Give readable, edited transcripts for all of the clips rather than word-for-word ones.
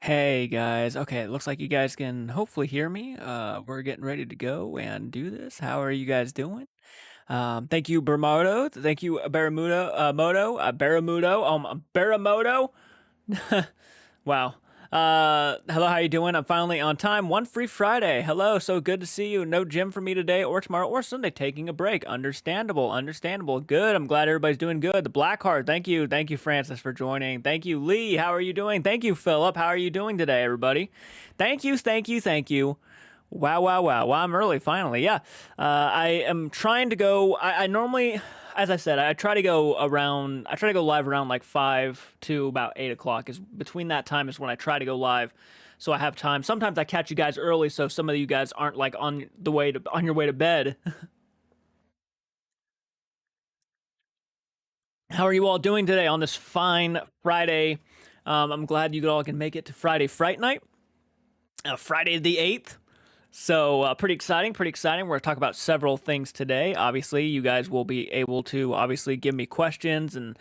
Hey guys, okay, it looks like you guys can hopefully hear me. We're getting ready to go and do this. How are you guys doing? Thank you, Bermudo. Thank you, Baramudo. Wow. Hello, how you doing? I'm finally on time. One free Friday. Hello, so good to see you. No gym for me today or tomorrow or Sunday. Taking a break. Understandable, understandable. Good. I'm glad everybody's doing good. The Blackheart. Thank you. Thank you, Francis, for joining. Thank you, Lee. How are you doing? Thank you, Philip. How are you doing today, everybody? Thank you, thank you, thank you. Wow, wow, wow. Wow, I'm early finally. Yeah. I am trying to go. I normally, as I said, I try to go live around like 5 to about 8 o'clock. Is between that time is when I try to go live. So I have time. Sometimes I catch you guys early, so some of you guys aren't like on your way to bed. How are you all doing today on this fine Friday? I'm glad you all can make it to Friday Fright Night, Friday the 8th. So pretty exciting, pretty exciting. We're going to talk about several things today. Obviously, you guys will be able to obviously give me questions, and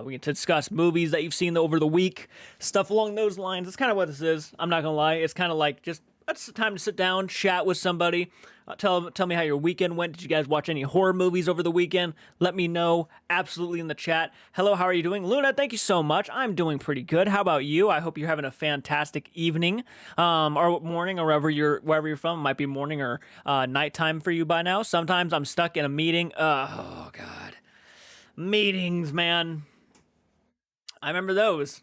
we can discuss movies that you've seen over the week, stuff along those lines. That's kind of what this is. I'm not gonna lie. It's kind of like just it's time to sit down, chat with somebody. Tell me how your weekend went. Did you guys watch any horror movies over the weekend? Let me know absolutely in the chat. Hello, how are you doing? Luna, thank you so much. I'm doing pretty good. How about you? I hope you're having a fantastic evening, or morning, or wherever you're from. It might be morning or nighttime for you by now. Sometimes I'm stuck in a meeting. Oh God, meetings, man. I remember those.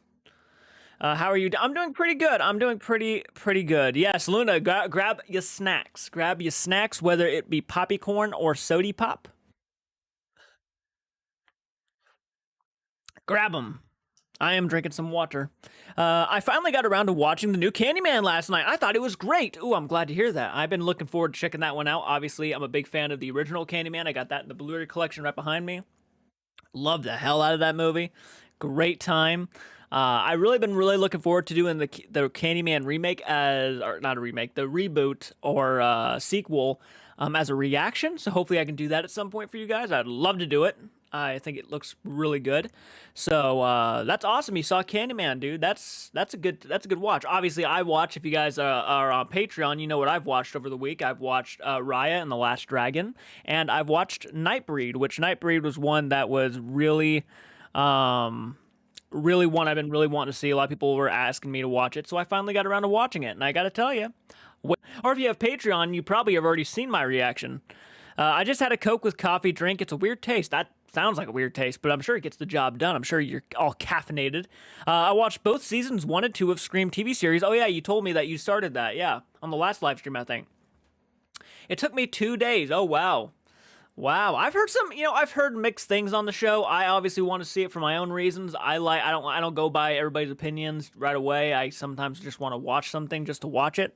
How are you? I'm doing pretty good. I'm doing pretty good. Yes, Luna, grab your snacks. Grab your snacks, whether it be popcorn or sody pop. Grab them. I am drinking some water. I finally got around to watching the new Candyman last night. I thought it was great. Ooh, I'm glad to hear that. I've been looking forward to checking that one out. Obviously, I'm a big fan of the original Candyman. I got that in the Blu-ray collection right behind me. Love the hell out of that movie. Great time. I really been really looking forward to doing the Candyman remake as or not a remake, the reboot or sequel as a reaction. So hopefully I can do that at some point for you guys. I'd love to do it. I think it looks really good. So that's awesome. You saw Candyman, dude. That's a good watch. Obviously, I watch. If you guys are on Patreon, you know what I've watched over the week. I've watched Raya and the Last Dragon, and I've watched Nightbreed, which Nightbreed was one that was really one I've been really wanting to see. A lot of people were asking me to watch it, so I finally got around to watching it, and I got to tell you, or if you have Patreon, you probably have already seen my reaction. I just had a Coke with coffee drink. It's a weird taste. That sounds like a weird taste, but I'm sure it gets the job done. I'm sure you're all caffeinated. I watched both seasons 1 and 2 of Scream TV series. Oh yeah, you told me that you started that. Yeah, on the last live stream, I think. It took me 2 days. Oh wow. Wow, I've heard mixed things on the show. I obviously want to see it for my own reasons. I don't go by everybody's opinions right away. I sometimes just want to watch something just to watch it.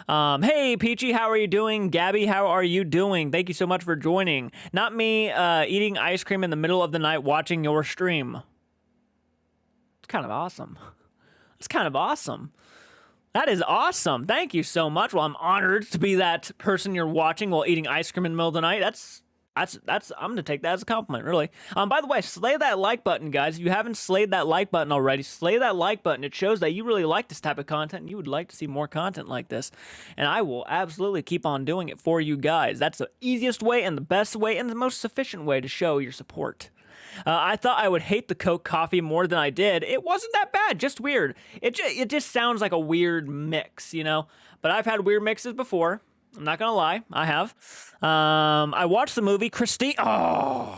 Hey, Peachy, how are you doing? Gabby, how are you doing? Thank you so much for joining. Not me, eating ice cream in the middle of the night watching your stream. It's kind of awesome. It's kind of awesome. That is awesome. Thank you so much. Well, I'm honored to be that person you're watching while eating ice cream in the middle of the night. That's I'm gonna take that as a compliment, really. By the way, slay that like button, guys. If you haven't slayed that like button already, slay that like button. It shows that you really like this type of content and you would like to see more content like this. And I will absolutely keep on doing it for you guys. That's the easiest way and the best way and the most sufficient way to show your support. I thought I would hate the Coke coffee more than I did. It wasn't that bad, just weird. It just sounds like a weird mix, you know? But I've had weird mixes before. I'm not gonna lie, I have. I watched the movie Christine. Oh,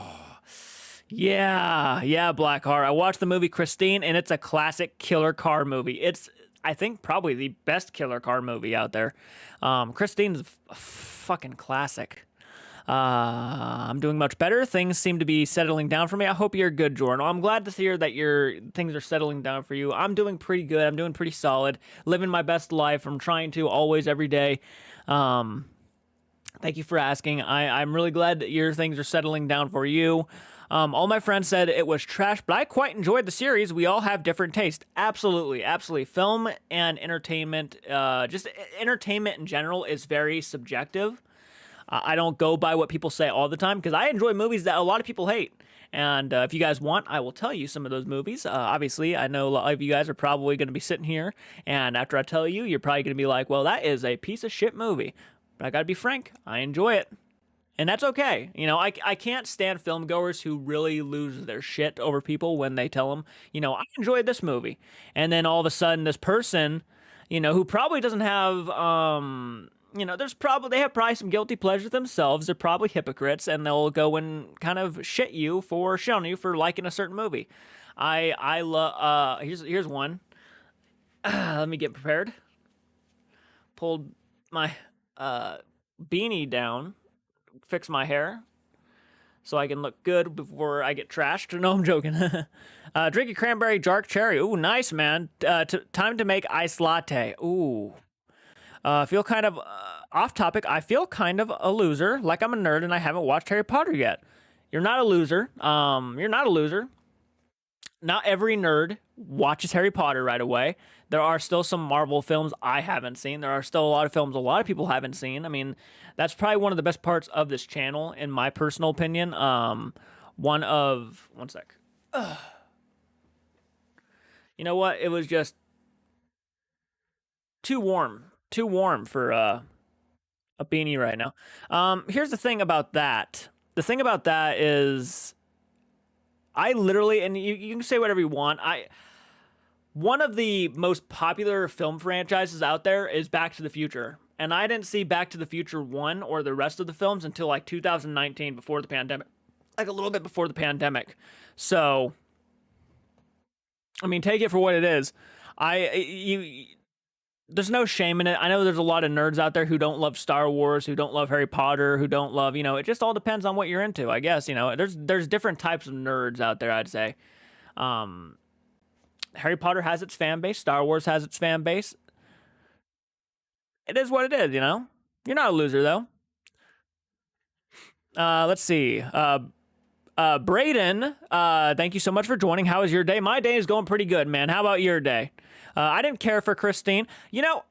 yeah, Blackheart. I watched the movie Christine, and it's a classic killer car movie. It's, I think, probably the best killer car movie out there. Christine's a fucking classic. I'm doing much better. Things seem to be settling down for me. I hope you're good, Jordan. I'm glad to hear that your things are settling down for you. I'm doing pretty good. I'm doing pretty solid. Living my best life. I'm trying to always every day. Thank you for asking. I'm really glad that your things are settling down for you. All my friends said it was trash, but I quite enjoyed the series. We all have different taste. Absolutely, absolutely. Film and entertainment, just entertainment in general is very subjective. I don't go by what people say all the time because I enjoy movies that a lot of people hate. And if you guys want, I will tell you some of those movies. Obviously, I know a lot of you guys are probably going to be sitting here, and after I tell you, you're probably going to be like, well, that is a piece of shit movie. But I got to be frank, I enjoy it. And that's okay. I can't stand film goers who really lose their shit over people when they tell them, I enjoyed this movie. And then all of a sudden, this person, who probably doesn't have, they have probably some guilty pleasures themselves. They're probably hypocrites, and they'll go and kind of shit on you for liking a certain movie. I love, here's one. Let me get prepared. Pulled my, beanie down, fix my hair so I can look good before I get trashed. No, I'm joking. Drinking cranberry dark cherry. Ooh, nice, man. Time to make iced latte. Ooh. I feel kind of off topic. I feel kind of a loser, like I'm a nerd and I haven't watched Harry Potter yet. You're not a loser. You're not a loser. Not every nerd watches Harry Potter right away. There are still some Marvel films I haven't seen. There are still a lot of films a lot of people haven't seen. I mean, that's probably one of the best parts of this channel, in my personal opinion. One sec. You know what? It was just too warm for a beanie right now. Here's the thing about that. The thing about that is, I literally, and you can say whatever you want. One of the most popular film franchises out there is Back to the Future. And I didn't see Back to the Future 1 or the rest of the films until like 2019, before the pandemic. Like a little bit before the pandemic. So, I mean, take it for what it is. There's no shame in it. I know there's a lot of nerds out there who don't love Star Wars, who don't love Harry Potter, who don't love, it just all depends on what you're into, I guess. There's different types of nerds out there, I'd say. Harry Potter has its fan base. Star Wars has its fan base. It is what it is, You're not a loser, though. Let's see. Braden, thank you so much for joining. How was your day? My day is going pretty good, man. How about your day? I didn't care for Christine.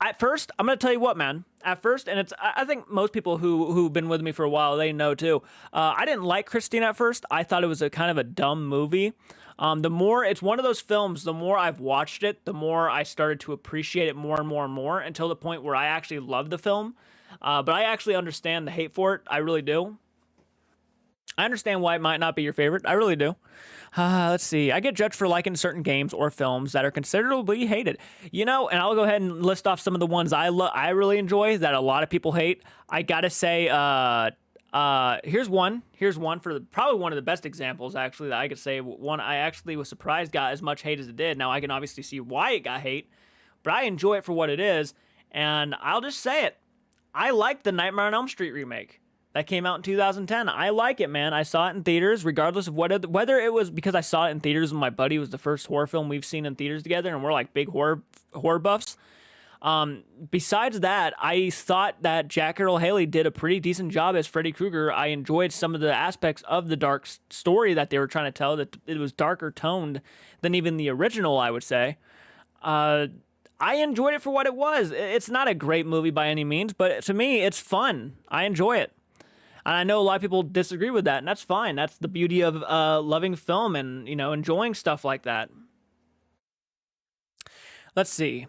At first, I'm going to tell you what, man. At first, and I think most people who've been with me for a while, they know too. I didn't like Christine at first. I thought it was a kind of a dumb movie. It's one of those films, the more I've watched it, the more I started to appreciate it more and more and more, until the point where I actually love the film. But I actually understand the hate for it. I really do. I understand why it might not be your favorite. I really do. Let's see. I get judged for liking certain games or films that are considerably hated. And I'll go ahead and list off some of the ones I really enjoy that a lot of people hate. I gotta say, here's one. For probably one of the best examples, actually, that I could say. One I actually was surprised got as much hate as it did. Now, I can obviously see why it got hate, but I enjoy it for what it is. And I'll just say it. I like the Nightmare on Elm Street remake that came out in 2010. I like it, man. I saw it in theaters, regardless of whether it was because I saw it in theaters when my buddy was the first horror film we've seen in theaters together, and we're like big horror buffs. Besides that, I thought that Jack Earl Haley did a pretty decent job as Freddy Krueger. I enjoyed some of the aspects of the dark story that they were trying to tell, that it was darker toned than even the original, I would say. I enjoyed it for what it was. It's not a great movie by any means, but to me, it's fun. I enjoy it. And I know a lot of people disagree with that, and that's fine. That's the beauty of loving film and, enjoying stuff like that. Let's see.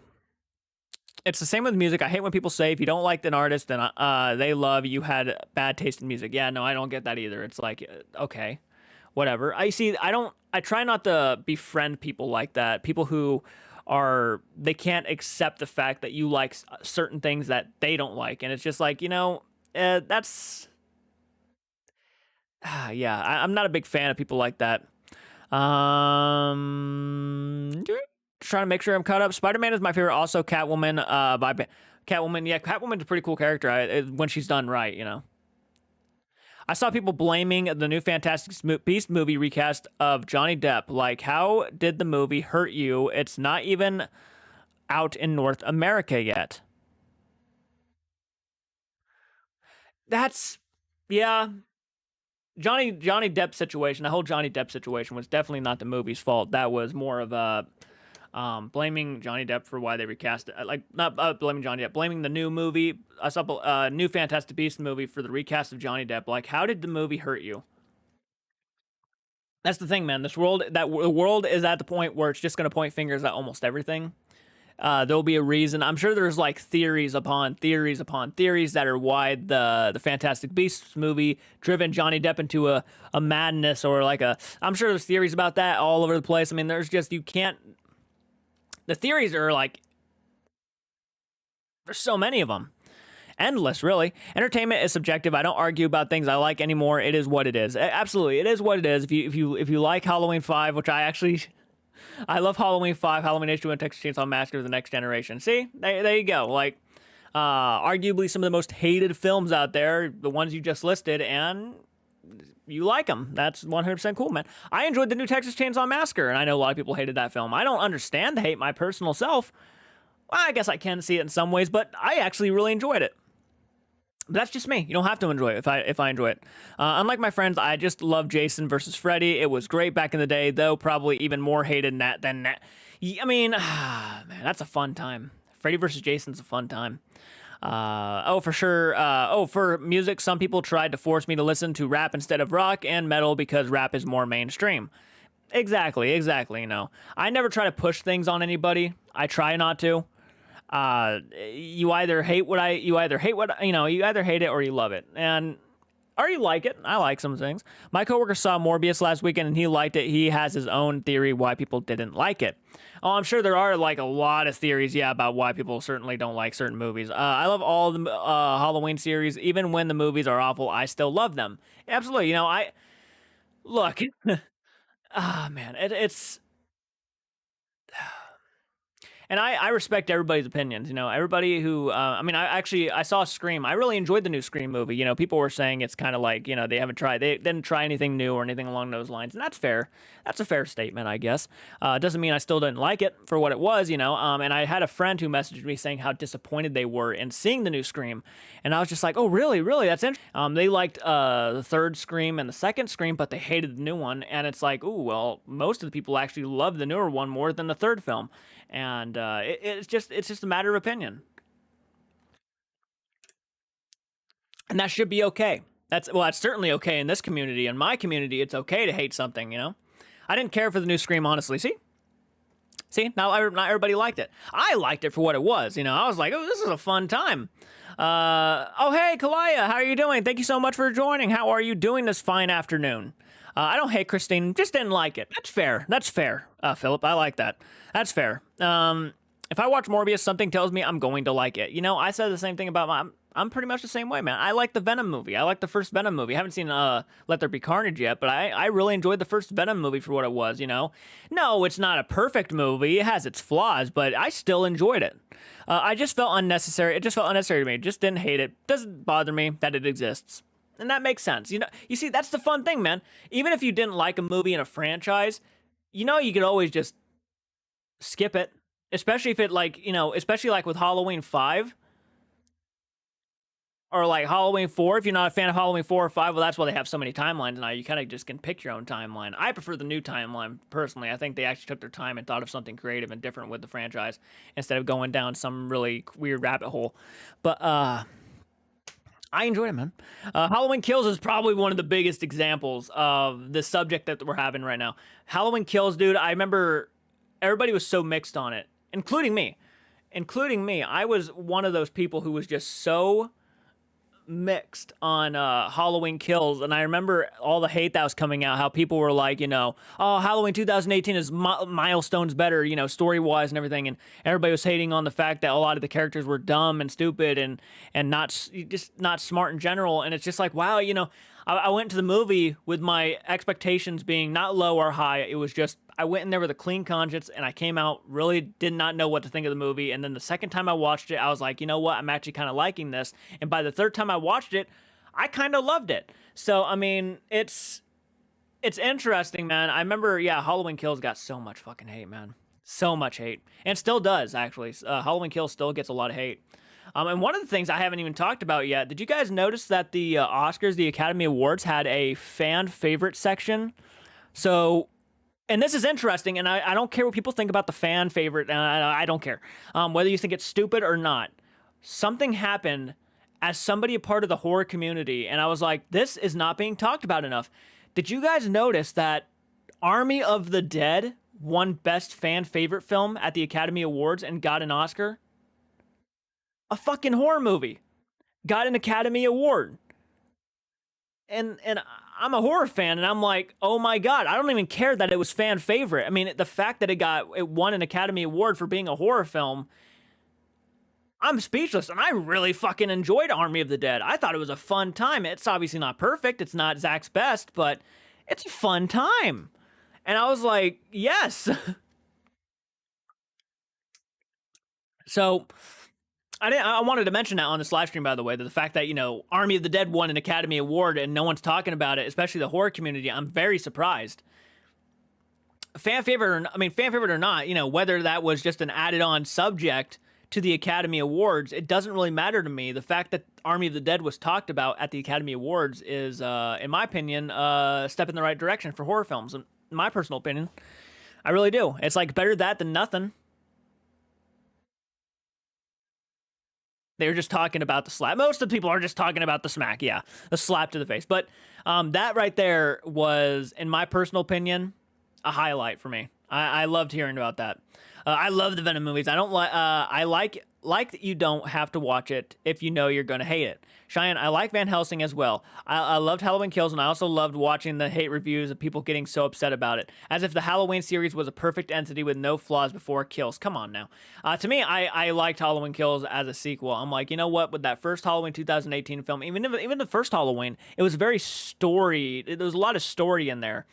It's the same with music. I hate when people say if you don't like an artist, then they love you had bad taste in music. Yeah, no, I don't get that either. It's like, okay, whatever. I try not to befriend people like that. People who they can't accept the fact that you like certain things that they don't like. And it's just like, that's... yeah, I'm not a big fan of people like that. Trying to make sure I'm caught up. Spider-Man is my favorite. Also, Catwoman. Catwoman. Yeah, Catwoman's a pretty cool character when she's done right. I saw people blaming the new Fantastic Beast movie recast of Johnny Depp. Like, how did the movie hurt you? It's not even out in North America yet. Yeah. Johnny Depp situation, the whole Johnny Depp situation was definitely not the movie's fault. That was more of blaming Johnny Depp for why they recast it. Not blaming Johnny Depp, blaming the new movie. I saw a new Fantastic Beasts movie for the recast of Johnny Depp. Like, how did the movie hurt you? That's the thing, man. The world is at the point where it's just going to point fingers at almost everything. There'll be a reason. I'm sure there's like theories upon theories upon theories that are why the Fantastic Beasts movie driven Johnny Depp into a madness, or like a. I'm sure there's theories about that all over the place. I mean, there's just you can't. The theories are like there's so many of them. Endless, really. Entertainment is subjective. I don't argue about things I like anymore. It is what it is. Absolutely, it is what it is. If you like Halloween 5, which I love Halloween 5, Halloween H2O, and Texas Chainsaw Massacre: The Next Generation. See, there you go. Like, arguably some of the most hated films out there, the ones you just listed, and you like them. That's 100% cool, man. I enjoyed the new Texas Chainsaw Massacre, and I know a lot of people hated that film. I don't understand the hate, my personal self. Well, I guess I can see it in some ways, but I actually really enjoyed it. But that's just me. You don't have to enjoy it if I enjoy it. Unlike my friends, I just love Jason versus Freddy. It was great back in the day, though probably even more hated than that. I mean, man, that's a fun time. Freddy versus Jason's a fun time. For sure. For music, some people tried to force me to listen to rap instead of rock and metal because rap is more mainstream. Exactly. You know, I never try to push things on anybody. I try not to. You either hate you either hate it or you love it, or you like it. I like some things. My coworker saw Morbius last weekend and he liked it. He has his own theory why people didn't like it. Oh, I'm sure there are like a lot of theories, about why people certainly don't like certain movies. I love all the Halloween series, even when the movies are awful. I still love them. Absolutely. You know, I look. Man, it's. And I respect everybody's opinions, everybody who, I saw Scream. I really enjoyed the new Scream movie. People were saying it's kind of like, they didn't try anything new or anything along those lines. And that's fair. That's a fair statement, I guess. It doesn't mean I still didn't like it for what it was, and I had a friend who messaged me saying how disappointed they were in seeing the new Scream. And I was just like, oh, really? That's interesting. They liked the third Scream and the second Scream, but they hated the new one. And it's like, ooh, well, most of the people actually love the newer one more than the third film. And it's just a matter of opinion, and that should be okay. That's certainly okay in this community. In my community, it's okay to hate something. I didn't care for the new Scream, honestly. See, not everybody liked it. I liked it for what it was. I was like, oh, this is a fun time. Hey, Kalaya, how are you doing? Thank you so much for joining. How are you doing this fine afternoon? I don't hate Christine, just didn't like it. That's fair. Philip, I like that. That's fair. If I watch Morbius, something tells me I'm going to like it. I said the same thing about I'm pretty much the same way, man. I like the Venom movie. I like the first Venom movie. I haven't seen Let There Be Carnage yet, but I really enjoyed the first Venom movie for what it was, No, it's not a perfect movie. It has its flaws, but I still enjoyed it. I just felt unnecessary. It just felt unnecessary to me. Just didn't hate it. Doesn't bother me that it exists. And that makes sense. You see, that's the fun thing, man. Even if you didn't like a movie in a franchise, you could always just skip it. Especially if it especially like with Halloween 5 or like Halloween 4. If you're not a fan of Halloween 4 or 5, well, that's why they have so many timelines now. You kind of just can pick your own timeline. I prefer the new timeline, personally. I think they actually took their time and thought of something creative and different with the franchise instead of going down some really weird rabbit hole. But, I enjoyed it, man. Halloween Kills is probably one of the biggest examples of the subject that we're having right now. Halloween Kills, dude, I remember everybody was so mixed on it, including me. I was one of those people who was just so mixed on Halloween Kills, and I remember all the hate that was coming out, how people were like, oh, Halloween 2018 is milestones better, story-wise and everything, and everybody was hating on the fact that a lot of the characters were dumb and stupid and not smart in general, and it's just like, wow, I went to the movie with my expectations being not low or high. It was just, I went in there with a clean conscience, and I came out really did not know what to think of the movie. And then the second time I watched it, I was like, you know what? I'm actually kind of liking this. And by the third time I watched it, I kind of loved it. So, I mean, it's interesting, man. I remember, Halloween Kills got so much fucking hate, man. So much hate. And still does, actually. Halloween Kills still gets a lot of hate. And one of the things I haven't even talked about yet, did you guys notice that the Oscars, the Academy Awards, had a fan favorite section? So, and this is interesting, and I don't care what people think about the fan favorite, and I don't care. Whether you think it's stupid or not. Something happened as somebody a part of the horror community, and I was like, this is not being talked about enough. Did you guys notice that Army of the Dead won Best Fan Favorite Film at the Academy Awards and got an Oscar. A fucking horror movie got an Academy Award. And I'm a horror fan, and I'm like, oh my god, I don't even care that it was fan favorite. I mean, the fact that it won an Academy Award for being a horror film, I'm speechless, and I really fucking enjoyed Army of the Dead. I thought it was a fun time. It's obviously not perfect. It's not Zach's best, but it's a fun time. And I was like, yes. So I wanted to mention that on this live stream, by the way, that the fact that, Army of the Dead won an Academy Award and no one's talking about it, especially the horror community, I'm very surprised. Fan favorite or not, whether that was just an added on subject to the Academy Awards, it doesn't really matter to me. The fact that Army of the Dead was talked about at the Academy Awards is, in my opinion, a step in the right direction for horror films. In my personal opinion, I really do. It's like better that than nothing. They were just talking about the slap. Most of the people are just talking about the smack, yeah, the slap to the face. But that right there was, in my personal opinion, a highlight for me. I loved hearing about that. I love the Venom movies. I like that you don't have to watch it if you know you're going to hate it. Cheyenne, I like Van Helsing as well. I loved Halloween Kills, and I also loved watching the hate reviews of people getting so upset about it. As if the Halloween series was a perfect entity with no flaws before Kills. Come on now. To me, I liked Halloween Kills as a sequel. I'm like, you know what? With that first Halloween 2018 film, even the first Halloween, it was very story. There was a lot of story in there.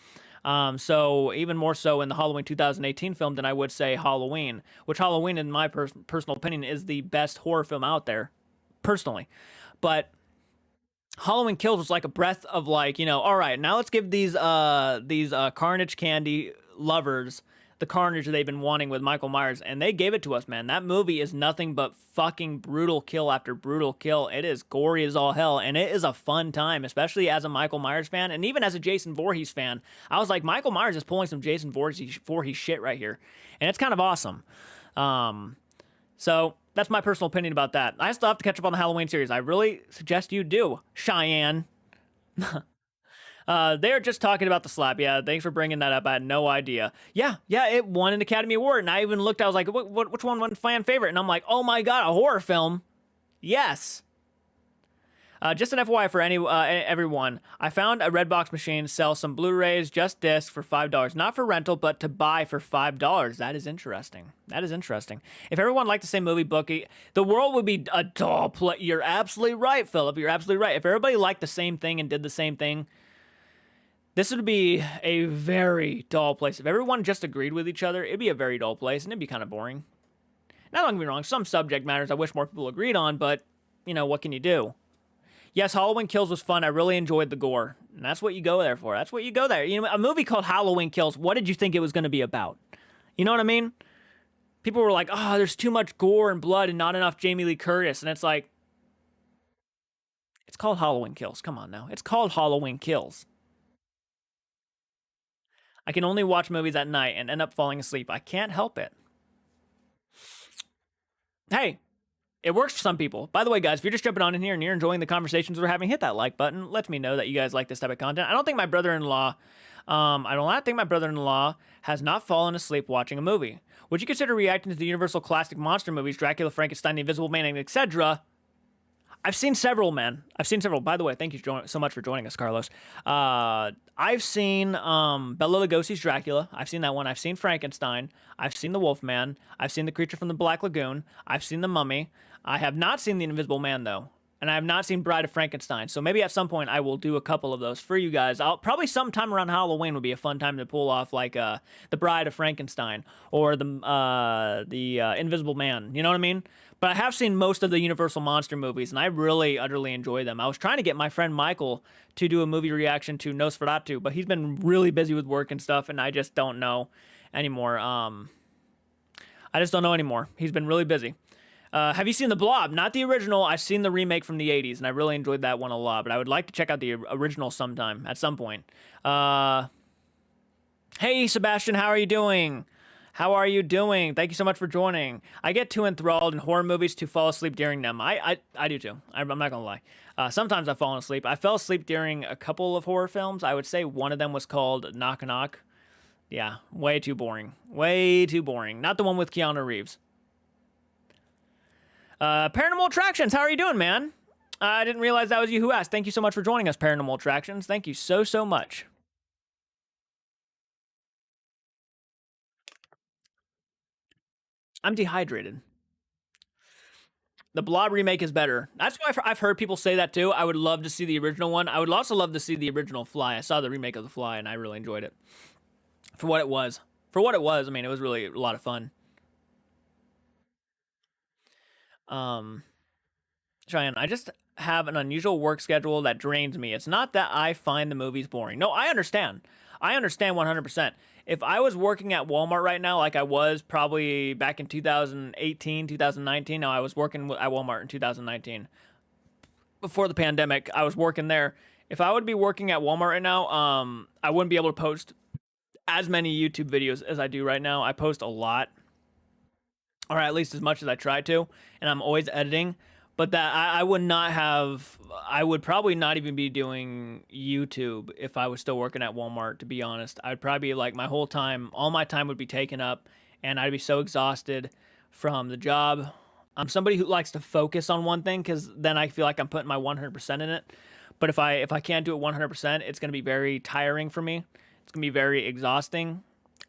So even more so in the Halloween 2018 film than I would say Halloween, which Halloween, in my personal opinion, is the best horror film out there, personally. But Halloween Kills was like a breath of like, all right, now let's give these Carnage Candy lovers the carnage they've been wanting with Michael Myers, and they gave it to us, man. That movie is nothing but fucking brutal kill after brutal kill. It is gory as all hell, and it is a fun time, especially as a Michael Myers fan, and even as a Jason Voorhees fan. I was like, Michael Myers is pulling some Jason Voorhees shit right here, and it's kind of awesome. So that's my personal opinion about that. I still have to catch up on the Halloween series. I really suggest you do, Cheyenne. They're just talking about the slap. Yeah, thanks for bringing that up. I had no idea. Yeah, it won an Academy Award, and I even looked. I was like, which one won fan favorite? And I'm like, oh my god, a horror film. Yes. Just an FYI for everyone, I found a Redbox machine sell some Blu-rays, just discs, for $5. Not for rental, but to buy for $5. That is interesting. If everyone liked the same movie bookie, the world would be a dull place. You're absolutely right, Philip. You're absolutely right. If everybody liked the same thing and did the same thing, this would be a very dull place. If everyone just agreed with each other, it'd be a very dull place, and it'd be kind of boring. Now, don't get me wrong, some subject matters I wish more people agreed on, but, what can you do? Yes, Halloween Kills was fun. I really enjoyed the gore, and that's what you go there for. That's what you go there. A movie called Halloween Kills, what did you think it was going to be about? You know what I mean? People were like, oh, there's too much gore and blood and not enough Jamie Lee Curtis, and it's like, it's called Halloween Kills. Come on now. It's called Halloween Kills. I can only watch movies at night and end up falling asleep. I can't help it. Hey, it works for some people. By the way, guys, if you're just jumping on in here and you're enjoying the conversations we're having, hit that like button. Let me know that you guys like this type of content. I don't think my brother-in-law has not fallen asleep watching a movie. Would you consider reacting to the Universal classic monster movies, Dracula, Frankenstein, The Invisible Man, etc.? I've seen several, man. By the way, thank you so much for joining us, Carlos. I've seen Bela Lugosi's Dracula. I've seen that one. I've seen Frankenstein. I've seen The Wolfman. I've seen The Creature from the Black Lagoon. I've seen The Mummy. I have not seen The Invisible Man, though. And I have not seen Bride of Frankenstein. So maybe at some point I will do a couple of those for you guys. Probably sometime around Halloween would be a fun time to pull off, like The Bride of Frankenstein or the Invisible Man. You know what I mean? But I have seen most of the Universal monster movies, and I really, utterly enjoy them. I was trying to get my friend Michael to do a movie reaction to Nosferatu, but he's been really busy with work and stuff, and I just don't know anymore. He's been really busy. Have you seen the Blob? Not the original. I've seen the remake from the 80s, and I really enjoyed that one a lot, but I would like to check out the original sometime, at some point. Hey, Sebastian, how are you doing? Thank you so much for joining. I get too enthralled in horror movies to fall asleep during them. I do too. I'm not gonna lie. Sometimes I've fallen asleep. I fell asleep during a couple of horror films. I would say one of them was called Knock Knock. Yeah, way too boring. Way too boring. Not the one with Keanu Reeves. Paranormal Attractions, how are you doing, man? I didn't realize that was you who asked. Thank you so much for joining us, Paranormal Attractions. Thank you so, so much. I'm dehydrated. The Blob remake is better. That's why I've heard people say that too. I would love to see the original one. I would also love to see the original Fly. I saw the remake of The Fly and I really enjoyed it. For what it was. For what it was, I mean, it was really a lot of fun. Cheyenne, I just have an unusual work schedule that drains me. It's not that I find the movies boring. No, I understand. I understand 100%. If I was working at Walmart right now, like I was probably back in 2018, 2019, no, I was working at Walmart in 2019. Before the pandemic, I was working there. If I would be working at Walmart right now, I wouldn't be able to post as many YouTube videos as I do right now. I post a lot, or at least as much as I try to, and I'm always editing. But that I would not have. I would probably not even be doing YouTube if I was still working at Walmart. To be honest, I'd probably be like my whole time, all my time would be taken up, and I'd be so exhausted from the job. I'm somebody who likes to focus on one thing because then I feel like I'm putting my 100% in it. But if I can't do it 100%, it's gonna be very tiring for me. It's gonna be very exhausting.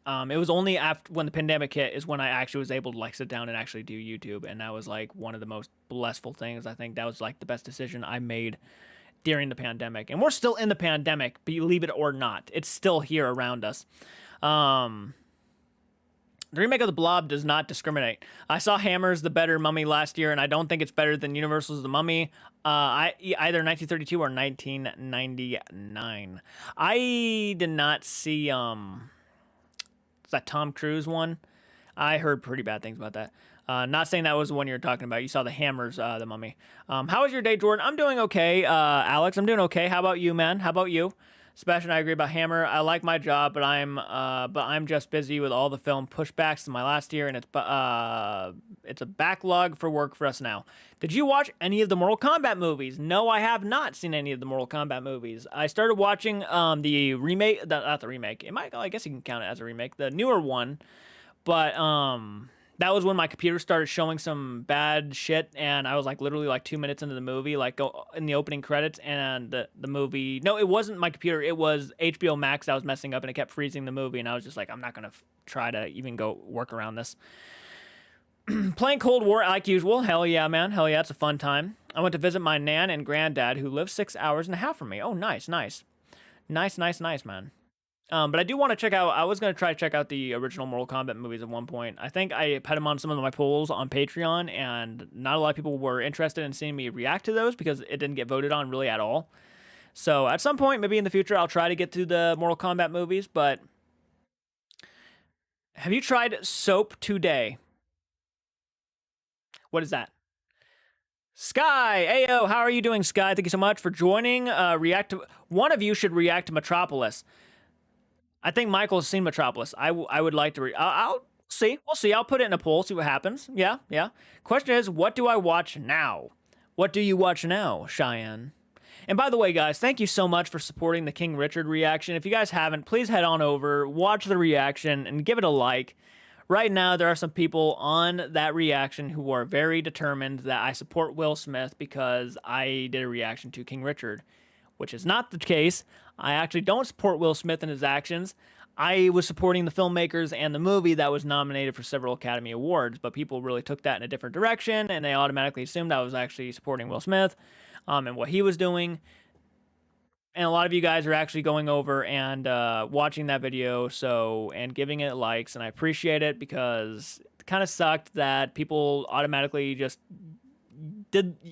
It was only after when the pandemic hit is when I actually was able to like sit down and actually do YouTube, and that was like one of the most blissful things. I think that was like the best decision I made during the pandemic, and we're still in the pandemic, believe it or not. It's still here around us. The remake of the Blob does not discriminate. I saw Hammer's The Better Mummy last year, and I don't think it's better than Universal's The Mummy. Either 1932 or 1999. I did not see that Tom Cruise one. I heard pretty bad things about that. Not saying that was the one you're talking about. You saw the Hammers, the Mummy. How was your day, Jordan? I'm doing okay. Alex, I'm doing okay. How about you, man? How about you? Sebastian, I agree about Hammer. I like my job, but I'm just busy with all the film pushbacks in my last year, and it's a backlog for work for us now. Did you watch any of the Mortal Kombat movies? No, I have not seen any of the Mortal Kombat movies. I started watching the remake, not the remake. I guess you can count it as a remake, the newer one, but that was when my computer started showing some bad shit, and I was like literally like 2 minutes into the movie, like go in the opening credits, and the movie. No, it wasn't my computer. It was HBO Max that was messing up, and it kept freezing the movie, and I was just like, I'm not gonna try to even go work around this. Playing Cold War like usual. Hell yeah, man. Hell yeah, it's a fun time. I went to visit my nan and granddad who live 6 hours and a half from me. Oh, nice, nice, nice, nice, nice, man. But I do want to check out. I was gonna try to check out the original Mortal Kombat movies at one point. I think I put them on some of my polls on Patreon, and not a lot of people were interested in seeing me react to those because it didn't get voted on really at all. So at some point, maybe in the future, I'll try to get to the Mortal Kombat movies. But have you tried Soap Today? What is that? Sky, Ayo, how are you doing, Sky? Thank you so much for joining. One of you should react to Metropolis. I think Michael's seen Metropolis. I would like to I'll see. We'll see. I'll put it in a poll, see what happens. Yeah, yeah. Question is, what do I watch now? What do you watch now, Cheyenne? And by the way, guys, thank you so much for supporting the King Richard reaction. If you guys haven't, please head on over, watch the reaction, and give it a like. Right now, there are some people on that reaction who are very determined that I support Will Smith because I did a reaction to King Richard, which is not the case. I actually don't support Will Smith and his actions. I was supporting the filmmakers and the movie that was nominated for several Academy Awards, but people really took that in a different direction, and they automatically assumed I was actually supporting Will Smith and what he was doing. And a lot of you guys are actually going over and watching that video, and giving it likes, and I appreciate it because it kind of sucked that people automatically just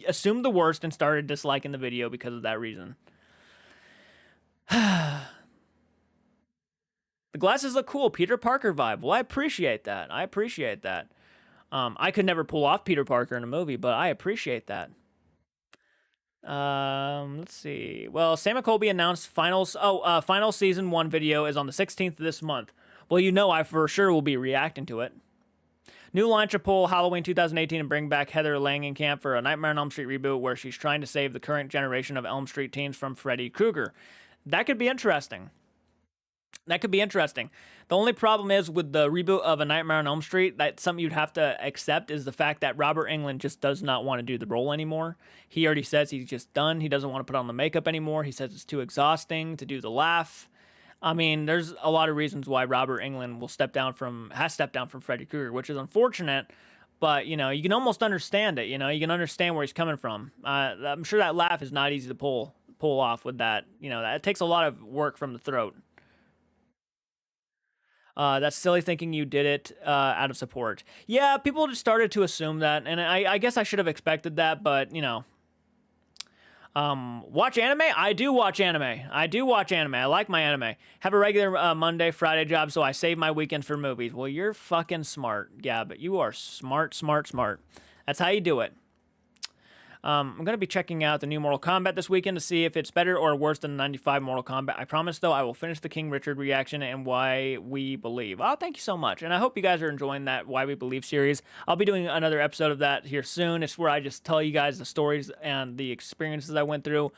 assumed the worst and started disliking the video because of that reason. The glasses look cool, Peter Parker vibe. Well, I appreciate that. I appreciate that. I could never pull off Peter Parker in a movie, but I appreciate that. Let's see. Well, Sam and Colby announced final season 1 video is on the 16th of this month. Well, you know I for sure will be reacting to it. New line to pull Halloween 2018 and bring back Heather Langenkamp for a Nightmare on Elm Street reboot where she's trying to save the current generation of Elm Street teens from Freddy Krueger. That could be interesting. That could be interesting. The only problem is with the reboot of A Nightmare on Elm Street, that something you'd have to accept is the fact that Robert Englund just does not want to do the role anymore. He already says he's just done. He doesn't want to put on the makeup anymore. He says it's too exhausting to do the laugh. I mean, there's a lot of reasons why Robert Englund has stepped down from Freddy Krueger, which is unfortunate. But you can almost understand it. You can understand where he's coming from. I'm sure that laugh is not easy to pull off with that. That it takes a lot of work from the throat. That's silly thinking you did it out of support. Yeah, people just started to assume that, and I guess I should have expected that, but watch anime? I do watch anime. I like my anime. Have a regular Monday, Friday job, so I save my weekends for movies. Well, you're fucking smart. Yeah, but you are smart, smart, smart. That's how you do it. I'm going to be checking out the new Mortal Kombat this weekend to see if it's better or worse than the 95 Mortal Kombat. I promise, though, I will finish the King Richard reaction and Why We Believe. Oh, thank you so much. And I hope you guys are enjoying that Why We Believe series. I'll be doing another episode of that here soon. It's where I just tell you guys the stories and the experiences I went through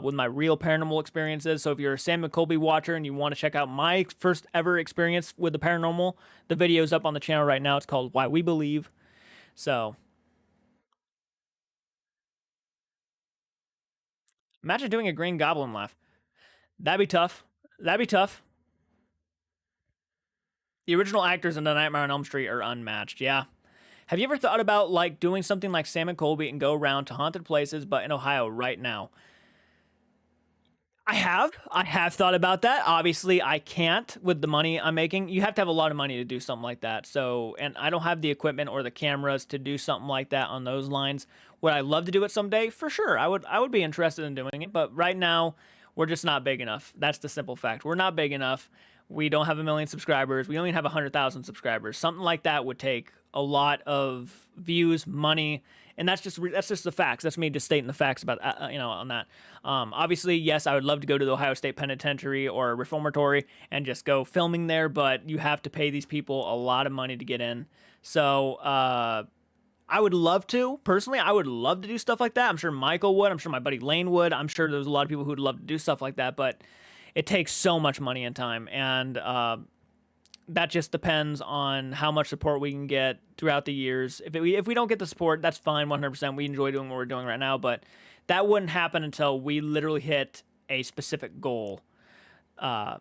with my real paranormal experiences. So if you're a Sam McColby watcher and you want to check out my first ever experience with the paranormal, the video's up on the channel right now. It's called Why We Believe. So imagine doing a Green Goblin laugh. That'd be tough. That'd be tough. The original actors in The Nightmare on Elm Street are unmatched. Yeah. Have you ever thought about doing something like Sam and Colby and go around to haunted places, but in Ohio right now? I have. I have thought about that. Obviously, I can't with the money I'm making. You have to have a lot of money to do something like that. So, and I don't have the equipment or the cameras to do something like that on those lines. Would I love to do it someday? For sure. I would be interested in doing it, but right now we're just not big enough. That's the simple fact. We're not big enough. We don't have 1 million subscribers. We only have 100,000 subscribers. Something like that would take a lot of views, money, and that's just the facts. That's me just stating the facts about on that. Obviously, yes, I would love to go to the Ohio State Penitentiary or Reformatory and just go filming there, but you have to pay these people a lot of money to get in. So I would love to personally. I would love to do stuff like that. I'm sure Michael would. I'm sure my buddy Lane would. I'm sure there's a lot of people who would love to do stuff like that, but it takes so much money and time, and that just depends on how much support we can get throughout the years. If we don't get the support, that's fine, 100%. We enjoy doing what we're doing right now, but that wouldn't happen until we literally hit a specific goal. Uh,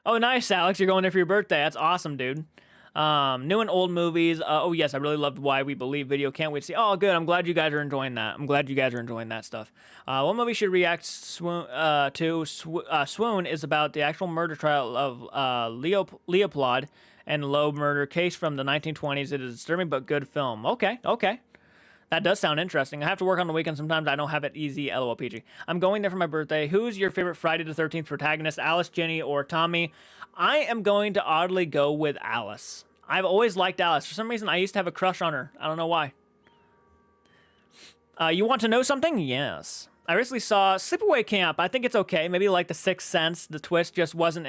oh, nice, Alex. You're going there for your birthday. That's awesome, dude. New and old movies. Oh yes, I really loved Why We Believe video. Can't wait to see. Oh, good. I'm glad you guys are enjoying that. I'm glad you guys are enjoying that stuff. What movie should react to? Swoon is about the actual murder trial of Leopold and Loeb murder case from the 1920s. It is a disturbing but good film. Okay, okay. That does sound interesting. I have to work on the weekend sometimes. I don't have it easy. LOLPG. I'm going there for my birthday. Who's your favorite Friday the 13th protagonist? Alice, Jenny, or Tommy? I am going to oddly go with Alice. I've always liked Alice. For some reason, I used to have a crush on her. I don't know why. You want to know something? Yes. I recently saw Sleepaway Camp. I think it's okay. Maybe like The Sixth Sense. The twist just wasn't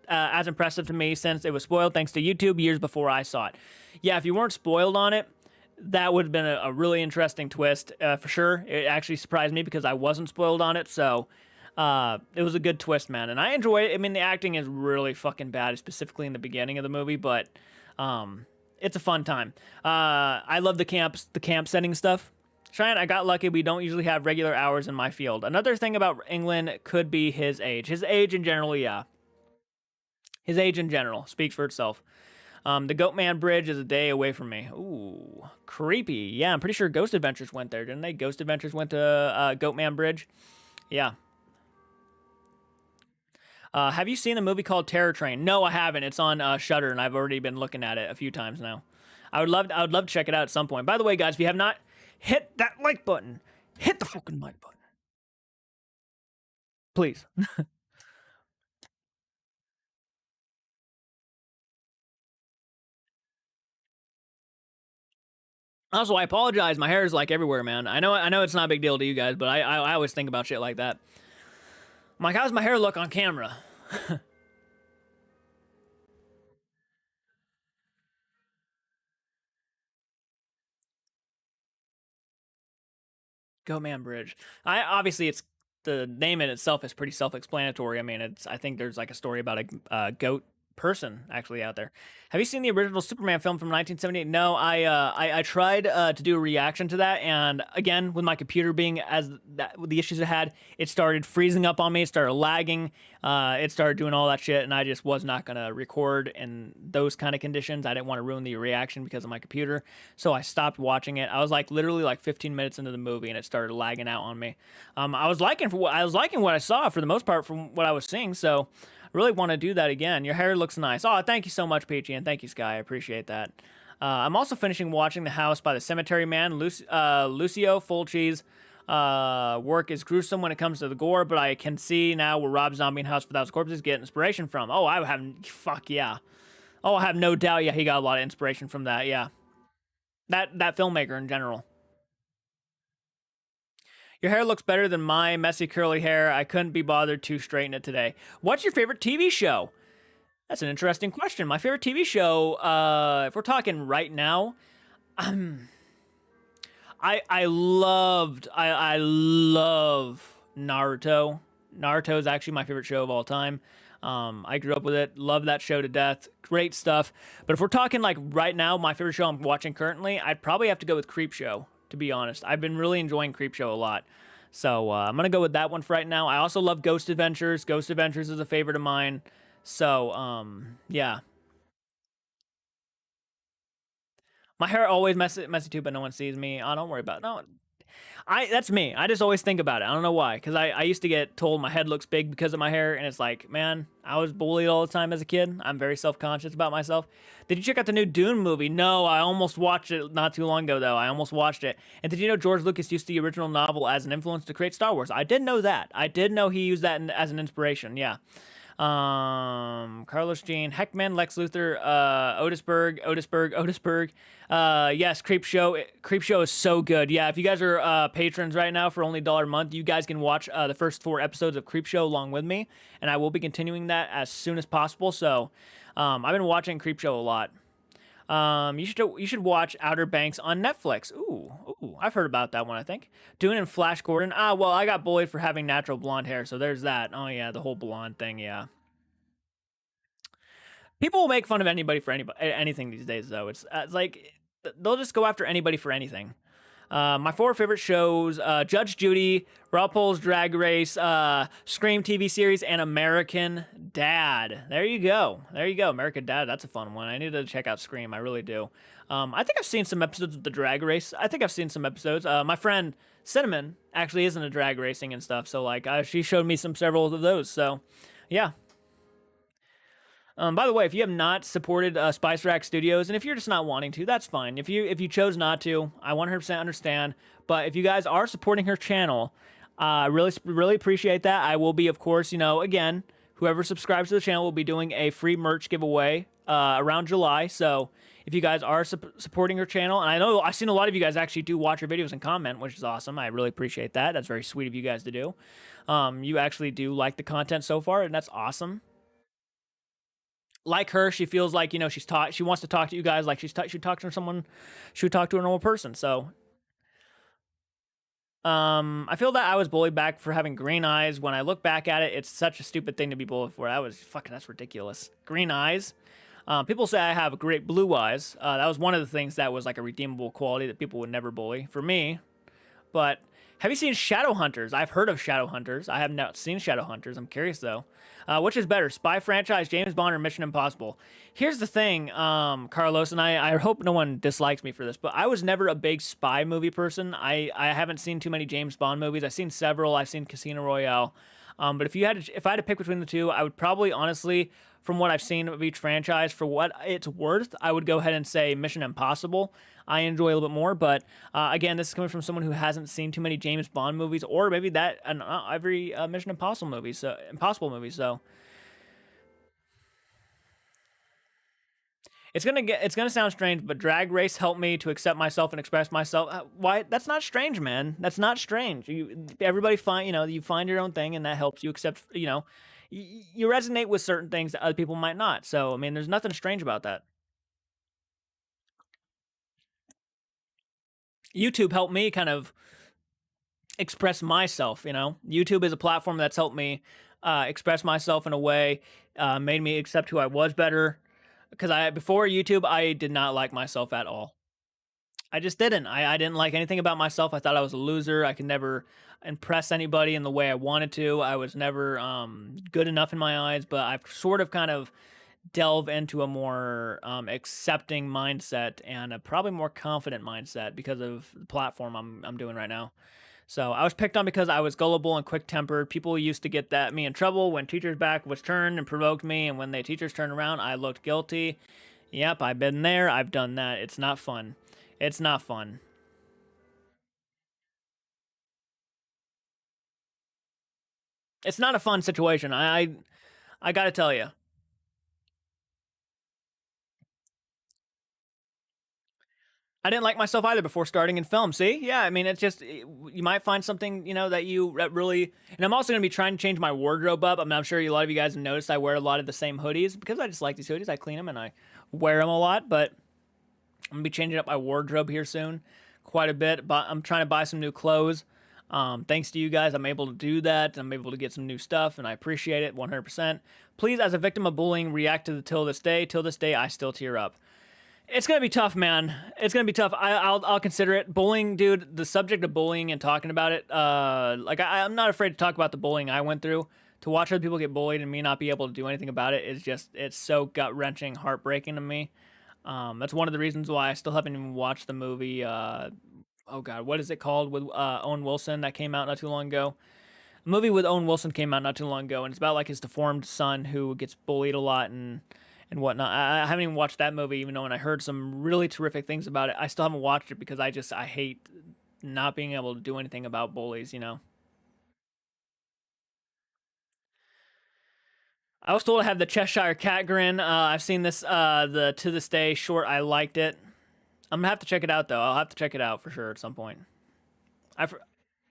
as impressive to me since it was spoiled thanks to YouTube years before I saw it. Yeah, if you weren't spoiled on it, that would have been a really interesting twist for sure. It actually surprised me because I wasn't spoiled on it, so it was a good twist, man. And I enjoy it. I mean, the acting is really fucking bad, specifically in the beginning of the movie, but it's a fun time. I love the camp setting stuff. Cheyenne, I got lucky. We don't usually have regular hours in my field. Another thing about England could be his age. His age in general, yeah. His age in general speaks for itself. The Goman Bridge is a day away from me. Ooh, creepy. Yeah, I'm pretty sure Ghost Adventures went there, didn't they? Ghost Adventures went to Goatman Bridge. Yeah. Have you seen a movie called Terror Train? No, I haven't. It's on Shudder, and I've already been looking at it a few times now. I would love to check it out at some point. By the way, guys, if you have not hit that like button, hit the fucking like button, please. Also, I apologize. My hair is like everywhere, man. I know it's not a big deal to you guys, but I always think about shit like that. I'm like, how's my hair look on camera? Go Man Bridge. I obviously it's the name in itself is pretty self-explanatory. I mean, I think there's like a story about a goat person actually out there. Have you seen the original Superman film from 1978? No, I tried to do a reaction to that, and again, with my computer being as that with the issues it had, it started freezing up on me, it started lagging, it started doing all that shit, and I just was not gonna record in those kind of conditions. I didn't want to ruin the reaction because of my computer, so I stopped watching it. I was like literally like 15 minutes into the movie, and it started lagging out on me. I was liking what I saw for the most part from what I was seeing, so really want to do that again. Your hair looks nice. Oh, thank you so much, Peachy, and thank you, Sky. I appreciate that. I'm also finishing watching The House by the Cemetery Man. Lucio Fulci's work is gruesome when it comes to the gore, but I can see now where Rob Zombie and House of a Thousand Corpses get inspiration from. Oh, I have fuck yeah. Oh, I have no doubt. Yeah, he got a lot of inspiration from that. Yeah, that filmmaker in general. Your hair looks better than my messy curly hair. I couldn't be bothered to straighten it today. What's your favorite TV show? That's an interesting question. My favorite TV show, if we're talking right now, I love Naruto. Naruto is actually my favorite show of all time. I grew up with it, love that show to death. Great stuff. But if we're talking like right now, my favorite show I'm watching currently, I'd probably have to go with Creepshow, to be honest. I've been really enjoying Creepshow a lot. So I'm going to go with that one for right now. I also love Ghost Adventures. Ghost Adventures is a favorite of mine. So, yeah. My hair always messy too, but no one sees me. Oh, don't worry about it. No, that's me. I just always think about it. I don't know why. Because I used to get told my head looks big because of my hair, and it's like, man, I was bullied all the time as a kid. I'm very self-conscious about myself. Did you check out the new Dune movie? No, I almost watched it not too long ago, though. I almost watched it. And did you know George Lucas used the original novel as an influence to create Star Wars? I did know that. I did know he used that as an inspiration. Yeah. Carlos Jean, Heckman, Lex Luthor, Otisberg. Yes, Creepshow is so good. Yeah, if you guys are patrons right now for only $1 a month, you guys can watch the first 4 episodes of Creepshow along with me, and I will be continuing that as soon as possible. So, I've been watching Creepshow a lot. You should watch Outer Banks on Netflix. Ooh, I've heard about that one. I think Dune and Flash Gordon. Well, I got bullied for having natural blonde hair, so there's that. Oh yeah, the whole blonde thing. Yeah, people will make fun of anybody for anything these days, though. It's like they'll just go after anybody for anything. My 4 favorite shows: Judge Judy, RuPaul's Drag Race, Scream TV series, and American Dad. There you go. American Dad. That's a fun one. I need to check out Scream. I really do. I think I've seen some episodes of the Drag Race. I think I've seen some episodes. My friend Cinnamon actually is into drag racing and stuff. So like, she showed me several of those. So, yeah. By the way, if you have not supported Spice Rack Studios, and if you're just not wanting to, that's fine. If you chose not to, I 100% understand. But if you guys are supporting her channel, really appreciate that. I will be, of course, again, whoever subscribes to the channel will be doing a free merch giveaway around July. So if you guys are supporting her channel, and I know I've seen a lot of you guys actually do watch her videos and comment, which is awesome. I really appreciate that. That's very sweet of you guys to do. You actually do like the content so far, and that's awesome. Like her, she feels like she wants to talk to you guys like she would talk to someone, she would talk to a normal person. So I feel that I was bullied back for having green eyes. When I look back at it, it's such a stupid thing to be bullied for. That's ridiculous. Green eyes. People say I have great blue eyes. That was one of the things that was like a redeemable quality that people would never bully for me. But have you seen Shadowhunters? I've heard of Shadowhunters. I have not seen Shadowhunters. I'm curious though. Which is better, spy franchise, James Bond, or Mission Impossible? Here's the thing, Carlos, and I hope no one dislikes me for this, but I was never a big spy movie person. I haven't seen too many James Bond movies. I've seen several. I've seen Casino Royale. But if I had to pick between the two, I would probably honestly, from what I've seen of each franchise, for what it's worth, I would go ahead and say Mission Impossible. I enjoy a little bit more, but again, this is coming from someone who hasn't seen too many James Bond movies, or maybe that every Mission Impossible movie. So it's gonna sound strange, but Drag Race helped me to accept myself and express myself. Why? That's not strange, man. That's not strange. Everybody you find your own thing, and that helps you accept. You resonate with certain things that other people might not. So I mean, there's nothing strange about that. YouTube helped me kind of express myself. YouTube is a platform that's helped me express myself in a way, made me accept who I was better. Because before YouTube, I did not like myself at all. I just didn't. I didn't like anything about myself. I thought I was a loser. I could never impress anybody in the way I wanted to. I was never good enough in my eyes. But I've sort of kind of delve into a more accepting mindset and a probably more confident mindset because of the platform I'm doing right now. So I was picked on because I was gullible and quick-tempered. People used to get me in trouble when teacher's back was turned and provoked me, and when the teachers turned around, I looked guilty. Yep, I've been there. I've done that. It's not fun. It's not fun. It's not a fun situation. I gotta tell you. I didn't like myself either before starting in film. See, yeah, I mean, it's just you might find something that that really. And I'm also gonna be trying to change my wardrobe up. I mean, I'm sure a lot of you guys have noticed I wear a lot of the same hoodies because I just like these hoodies. I clean them and I wear them a lot. But I'm gonna be changing up my wardrobe here soon, quite a bit. But I'm trying to buy some new clothes. Thanks to you guys, I'm able to do that. I'm able to get some new stuff, and I appreciate it 100%. Please, as a victim of bullying, react to the till this day. Till this day, I still tear up. It's gonna be tough, man. It's gonna be tough. I'll consider it. Bullying, dude. The subject of bullying and talking about it. I'm not afraid to talk about the bullying I went through. To watch other people get bullied and me not be able to do anything about it is just it's so gut wrenching, heartbreaking to me. That's one of the reasons why I still haven't even watched the movie. Oh God, what is it called with Owen Wilson that came out not too long ago? A movie with Owen Wilson came out not too long ago, and it's about like his deformed son who gets bullied a lot and whatnot. I haven't even watched that movie, even though when I heard some really terrific things about it. I still haven't watched it because I hate not being able to do anything about bullies. I was told I have the Cheshire Cat grin. I've seen this the To This Day short. I liked it. I'm gonna have to check it out though. I'll have to check it out for sure at some point. I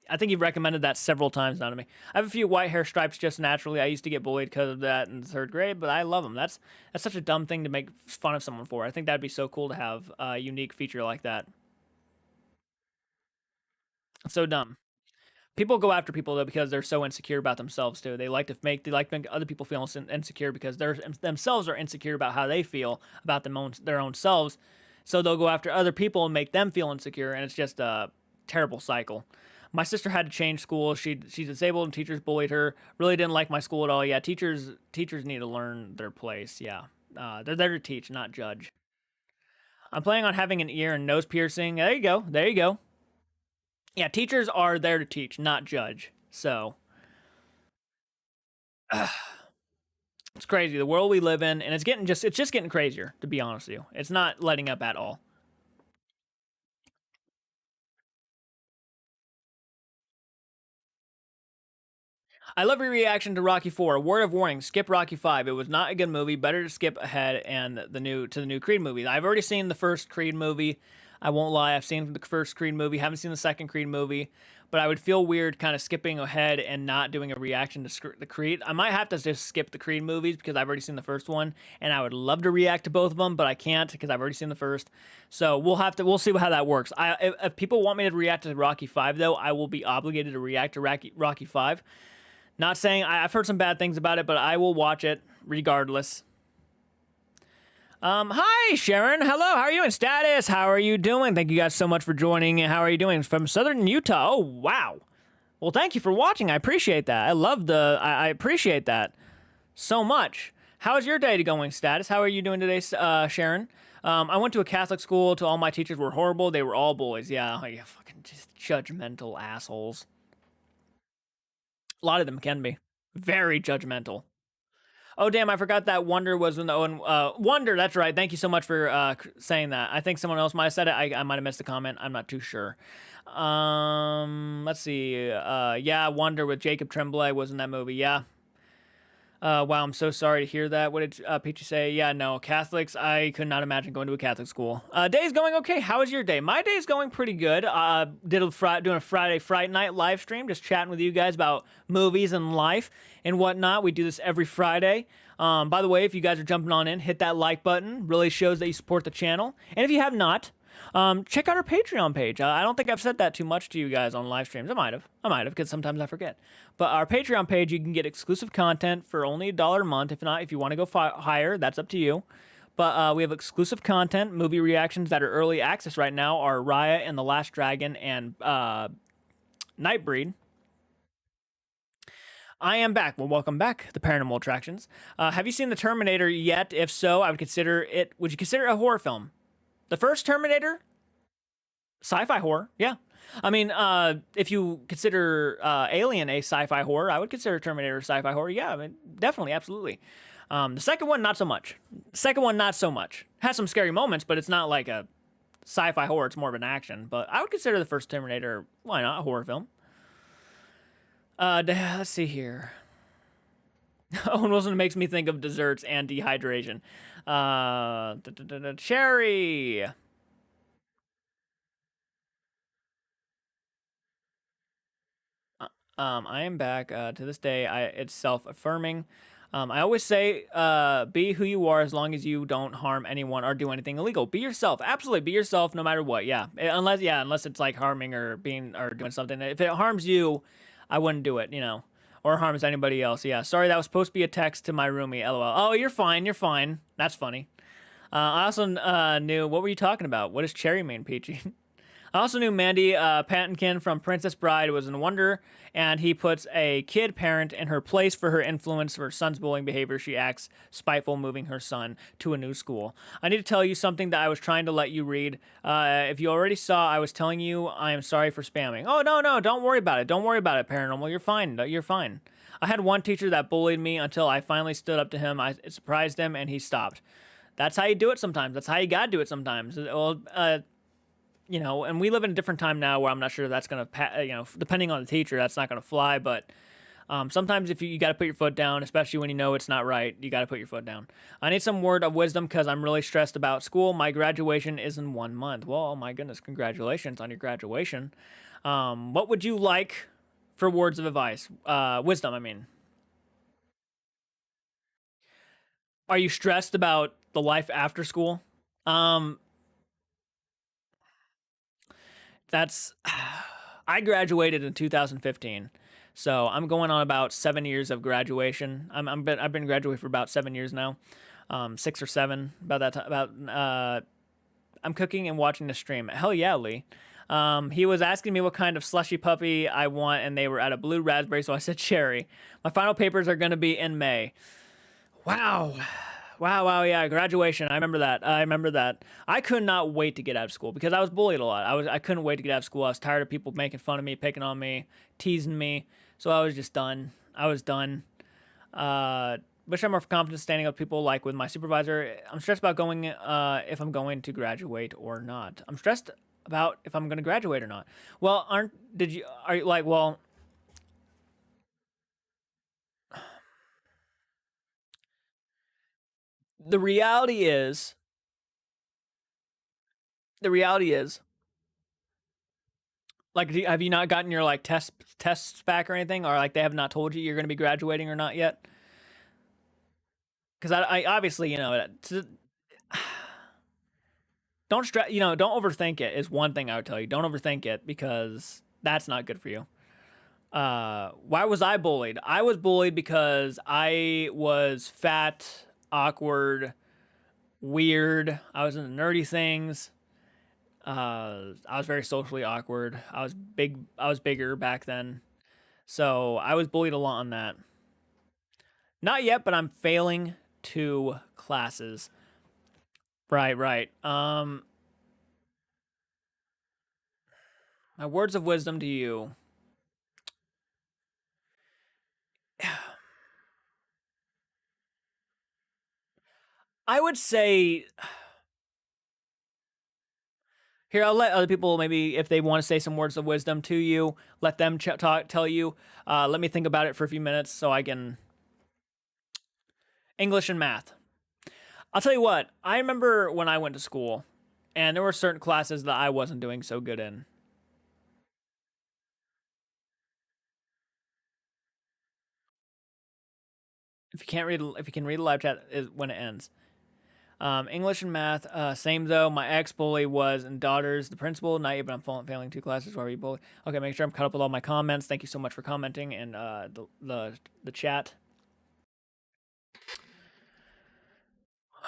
I think you've recommended that several times now to me. I have a few white hair stripes just naturally. I used to get bullied because of that in third grade, but I love them. That's such a dumb thing to make fun of someone for. I think that'd be so cool to have a unique feature like that. It's so dumb. People go after people though because they're so insecure about themselves too. They like to make other people feel insecure because they themselves are insecure about how they feel about their own selves. So they'll go after other people and make them feel insecure, and it's just a terrible cycle. My sister had to change school. She's disabled, and teachers bullied her. Really didn't like my school at all. Yeah, teachers need to learn their place. Yeah, they're there to teach, not judge. I'm planning on having an ear and nose piercing. There you go. There you go. Yeah, teachers are there to teach, not judge. So it's crazy the world we live in, and it's just getting crazier. To be honest with you, it's not letting up at all. I love your reaction to Rocky 4. A word of warning: skip Rocky 5. It was not a good movie. Better to skip ahead and the new Creed movie. I've already seen the first Creed movie. I won't lie. I've seen the first Creed movie. Haven't seen the second Creed movie. But I would feel weird kind of skipping ahead and not doing a reaction to the Creed. I might have to just skip the Creed movies because I've already seen the first one, and I would love to react to both of them, but I can't because I've already seen the first. So we'll see how that works. If people want me to react to Rocky 5 though, I will be obligated to react to Rocky 5. Not saying I've heard some bad things about it, but I will watch it regardless. Hi Sharon. Hello. How are you in status? How are you doing? Thank you guys so much for joining. How are you doing? From Southern Utah. Oh wow. Well, thank you for watching. I appreciate that. I appreciate that so much. How's your day going, status? How are you doing today, Sharon? I went to a Catholic school. To all my teachers were horrible. They were all boys. Yeah, like, fucking just judgmental assholes. A lot of them can be very judgmental. Oh damn! I forgot that Wonder was in the Owen. Wonder. That's right. Thank you so much for saying that. I think someone else might have said it. I might have missed the comment. I'm not too sure. Let's see. Yeah, Wonder with Jacob Tremblay was in that movie. Yeah. Wow, I'm so sorry to hear that. What did Peachy say? Yeah, no, Catholics, I could not imagine going to a Catholic school. Day's going okay. How is your day? My day's going pretty good. Doing a Friday Fright Night live stream, just chatting with you guys about movies and life and whatnot. We do this every Friday. By the way, if you guys are jumping on in, hit that like button. Really shows that you support the channel. And if you have not, Check out our Patreon page. I don't think I've said that too much to you guys on live streams. I might have, because sometimes I forget. But our Patreon page, you can get exclusive content for only $1 a month. If not, if you want to go higher, that's up to you. But we have exclusive content, movie reactions that are early access right now are Raya and the Last Dragon and Nightbreed. I am back. Well, welcome back, the Paranormal Attractions. Have you seen The Terminator yet? If so, I would consider it. Would you consider it a horror film? The first Terminator, sci-fi horror. Yeah, I mean, if you consider Alien a sci-fi horror, I would consider Terminator a sci-fi horror. Yeah, I mean, definitely, absolutely. The second one, not so much. Second one, not so much. Has some scary moments, but it's not like a sci-fi horror. It's more of an action. But I would consider the first Terminator, why not, a horror film. Let's see here. Owen Wilson makes me think of desserts and dehydration. Cherry. I am back. To this day, it's self-affirming. I always say, be who you are as long as you don't harm anyone or do anything illegal. Be yourself. Absolutely, be yourself no matter what. Yeah, unless it's like harming or doing something. If it harms you, I wouldn't do it. Or harms anybody else. Yeah, sorry, that was supposed to be a text to my roomie. LOL. Oh, you're fine. You're fine. That's funny. I also knew. What were you talking about? What does cherry mean, Peachy? I also knew Mandy Patinkin from Princess Bride was in Wonder, and he puts a kid parent in her place for her influence for her son's bullying behavior. She acts spiteful, moving her son to a new school. I need to tell you something that I was trying to let you read. If you already saw, I was telling you I am sorry for spamming. Oh, no, don't worry about it. Don't worry about it, Paranormal. You're fine. You're fine. I had one teacher that bullied me until I finally stood up to him. I surprised him, and he stopped. That's how you do it sometimes. That's how you gotta do it sometimes. Well, and we live in a different time now where I'm not sure that's going to, depending on the teacher, that's not going to fly. But sometimes if you got to put your foot down, especially when you know it's not right, you got to put your foot down. I need some word of wisdom because I'm really stressed about school. My graduation is in 1 month. Well, oh my goodness, congratulations on your graduation. What would you like for words of advice? Wisdom, I mean. Are you stressed about the life after school? That's I graduated in 2015, so I'm going on about 7 years of graduation. I've been graduated for about 7 years now, 6 or 7 about that time. I'm cooking and watching the stream. Hell yeah, Lee. He was asking me what kind of slushy puppy I want, and they were at a blue raspberry, so I said cherry. My final papers are going to be in May. Wow. Wow, yeah, graduation. I remember that. I could not wait to get out of school because I was bullied a lot. I couldn't wait to get out of school. I was tired of people making fun of me, picking on me, teasing me. So I was just done. I was done. Wish I'm more confident standing up to people like with my supervisor. I'm stressed about going if I'm going to graduate or not. I'm stressed about if I'm going to graduate or not. Well, are you like, well, the reality is the reality is like, have you not gotten your like tests back or anything, or like they have not told you you're going to be graduating or not yet? Because I obviously don't stress. Don't overthink it. Is one thing I would tell you. Don't overthink it because that's not good for you. Why was I bullied? I was bullied because I was fat, awkward, weird. I was into nerdy things. I was very socially awkward. I was big. I was bigger back then, so I was bullied a lot on that. Not yet, but I'm failing 2 classes. Right, right. My words of wisdom to you. I would say here. I'll let other people maybe if they want to say some words of wisdom to you. Let them tell you. Let me think about it for a few minutes so I can English and math. I'll tell you what. I remember when I went to school, and there were certain classes that I wasn't doing so good in. If you can read a live chat is when it ends. English and math, same though. My ex bully was and daughters the principal. Not yet, but I'm failing two classes. Why are you bully? Okay, make sure I'm caught up with all my comments. Thank you so much for commenting and the chat.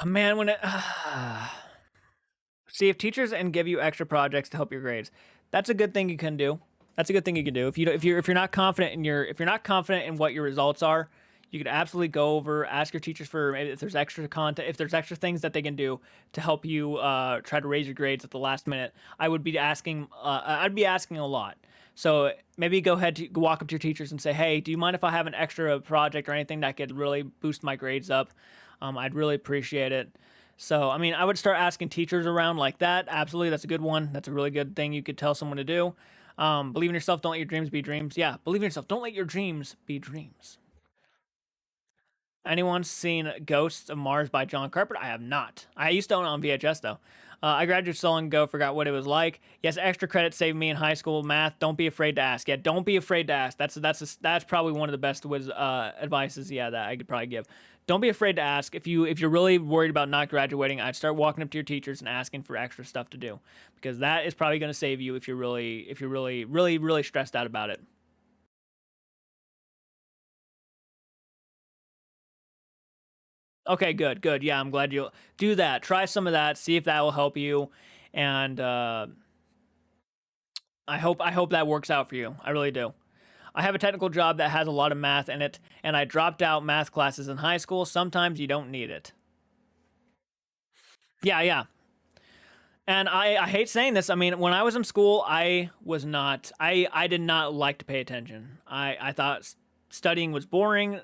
Oh, man, when it see if teachers and give you extra projects to help your grades. That's a good thing you can do. That's a good thing you can do. If you're not confident in what your results are, you could absolutely go over, ask your teachers for maybe if there's extra content, if there's extra things that they can do to help you try to raise your grades at the last minute. I'd be asking a lot. So maybe go ahead to walk up to your teachers and say, hey, do you mind if I have an extra project or anything that could really boost my grades up? I'd really appreciate it. So, I mean, I would start asking teachers around like that. Absolutely, that's a good one. That's a really good thing you could tell someone to do. Believe in yourself. Don't let your dreams be dreams. Yeah, believe in yourself. Don't let your dreams be dreams. Anyone seen Ghosts of Mars by John Carpenter? I have not. I used to own it on VHS, though. I graduated so long ago, forgot what it was like. Yes, extra credit saved me in high school math. Don't be afraid to ask. Yeah, don't be afraid to ask. That's probably one of the best advices, yeah, that I could probably give. Don't be afraid to ask. If you're really worried about not graduating, I'd start walking up to your teachers and asking for extra stuff to do, because that is probably going to save you if you're really stressed out about it. Okay, good. Yeah, I'm glad you'll do that. Try some of that. See if that will help you, and I hope that works out for you. I really do. I have a technical job that has a lot of math in it, and I dropped out math classes in high school. Sometimes you don't need it. Yeah. And I hate saying this. I mean, when I was in school, I did not like to pay attention. I thought studying was boring.